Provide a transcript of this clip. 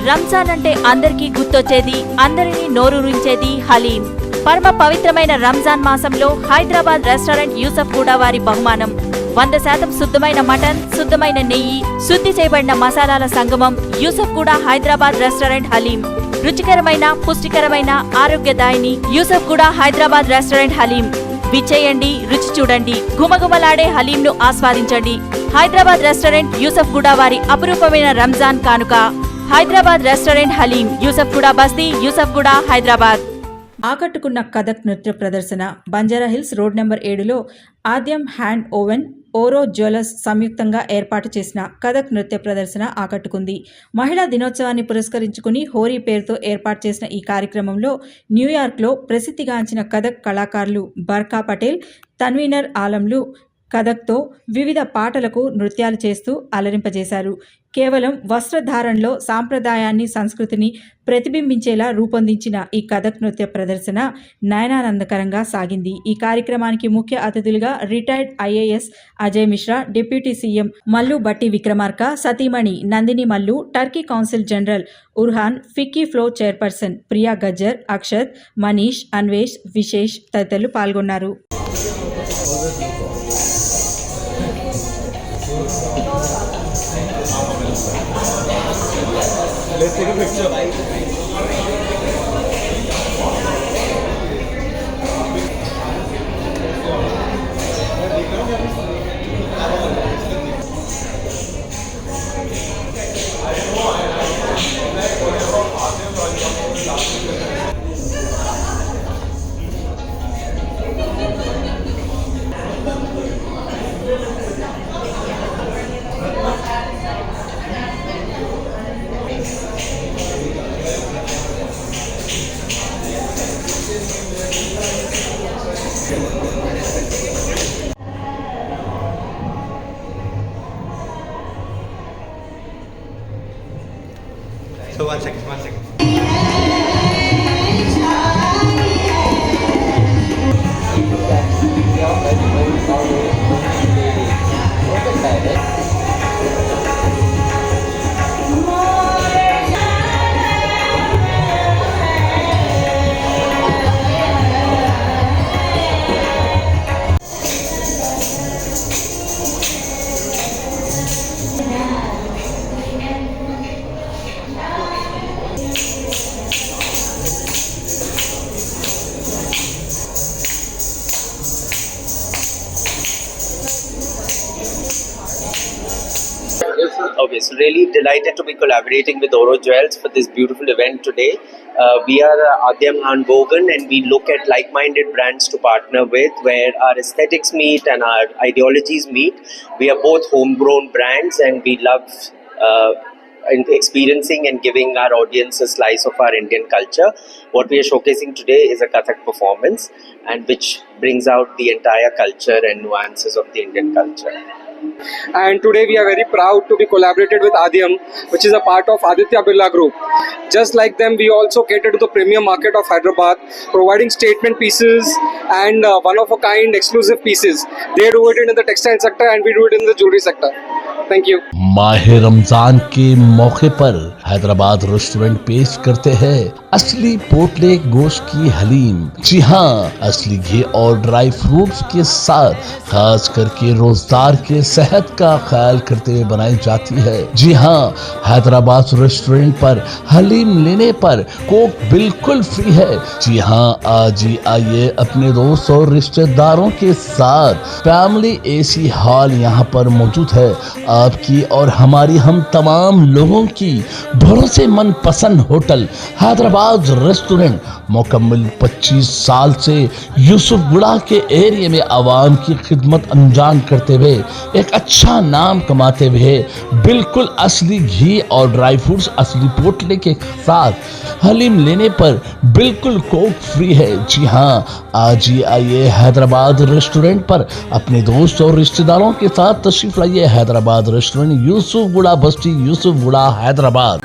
రంజాన్ అంటే అందరికీ గుర్తొచ్చేది, అందరినీ నోరూరించేది హలీం. పరమ పవిత్రమైన రంజాన్ మాసంలో హైదరాబాద్ రెస్టారెంట్ యూసఫ్ గూడ వారి బహుమానం 100% శుద్ధమైన మటన్, శుద్ధమైన నెయ్యి, శుద్ధి చేయబడిన మసాలాల సంగమం. యూసఫ్ గూడ హైదరాబాద్ రెస్టారెంట్ హలీం. రుచికరమైన, పుష్టికరమైన, ఆరోగ్యదాయిని యూసఫ్ గూడ హైదరాబాద్ రెస్టారెంట్ హలీం. విచ్చేయండి, రుచి చూడండి, గుమగుమలాడే హలీంను ఆస్వాదించండి. హైదరాబాద్ రెస్టారెంట్ యూసఫ్ గూడ వారి అపురూపమైన రంజాన్ కానుక. హైదరాబాద్ రెస్టారెంట్ హలీం, యూసఫ్ గూడ బస్తీ, యూసఫ్ గూడ, హైదరాబాద్. ఆకట్టుకున్న కథక్ నృత్య ప్రదర్శన బంజారాహిల్స్ రోడ్ నెంబర్ 7లో Aadyam Handwoven, Oro jewellers సంయుక్తంగా ఏర్పాటు చేసిన కథక్ నృత్య ప్రదర్శన ఆకట్టుకుంది. మహిళా దినోత్సవాన్ని పురస్కరించుకుని హోరీ పేరుతో ఏర్పాటు చేసిన ఈ కార్యక్రమంలో న్యూయార్క్లో ప్రసిద్ధిగాంచిన కథక్ కళాకారులు బర్కా పటేల్, తన్వీనర్ ఆలంలు కథక్తో వివిధ పాటలకు నృత్యాలు చేస్తూ అలరింపజేశారు. కేవలం వస్త్రధారణలో సాంప్రదాయాన్ని, సంస్కృతిని ప్రతిబింబించేలా రూపొందించిన ఈ కథక్ నృత్య ప్రదర్శన నయనానందకరంగా సాగింది. ఈ కార్యక్రమానికి ముఖ్య అతిథులుగా retired IAS Ajay Mishra, deputy CM Mallu Bhatti Vikramarka, సతీమణి Nandini Mallu, Turkey council general Urhan, FICCI FLO chairperson Priya Gajjar, Akshat, Manish, Anvesh, Vishesh తదితరులు పాల్గొన్నారు. Let's take a picture. So one second. Okay, so really delighted to be collaborating with Oro Jewels for this beautiful event today. We are Adyam Handbogen, and we look at like-minded brands to partner with, where our aesthetics meet and our ideologies meet. We are both homegrown brands, and we love experiencing and giving our audience a slice of our Indian culture. What we are showcasing today is a Kathak performance, and which brings out the entire culture and nuances of the Indian culture. And today we are very proud to be collaborated with Adyam, which is a part of Aditya Birla Group. Just like them, we also cater to the premium market of Hyderabad, providing statement pieces and one-of-a-kind exclusive pieces. They do it in the textile sector and we do it in the jewelry sector. Thank you. माहे रमजान के मौके पर Hyderabad restaurant पेश करते हैं असली पोटले गोश्त की हलीम। जी हाँ, असली घी और ड्राई फ्रूट्स के साथ खास करके रोजदार के सेहत का ख्याल करते हुए बनाई जाती है। जी हाँ, हैदराबाद रेस्टोरेंट पर हलीम लेने पर कोक बिल्कुल फ्री है। जी हाँ, आज ही आइए अपने दोस्त और रिश्तेदारों के साथ। फैमिली एसी हॉल यहाँ पर मौजूद है। आपकी और हमारी, हम तमाम लोगों की भरोसेमंद पसंद होटल हैदराबाद रेस्टोरेंट मुकम्मल 25 साल से यूसुफगुड़ा के एरिया में आवाम की खिदमत अंजाम करते हुए एक अच्छा नाम कमाते हुए बिल्कुल असली घी और ड्राई फ्रूट्स असली पोटले के साथ हलीम लेने पर बिल्कुल कोक फ्री है। जी हाँ, आज ही आइए हैदराबाद रेस्टोरेंट पर अपने दोस्त और रिश्तेदारों के साथ तशरीफ लाइए। हैदराबाद रेस्टोरेंट यूसुफगुड़ा बस्ती, यूसुफगुड़ा, हैदराबाद।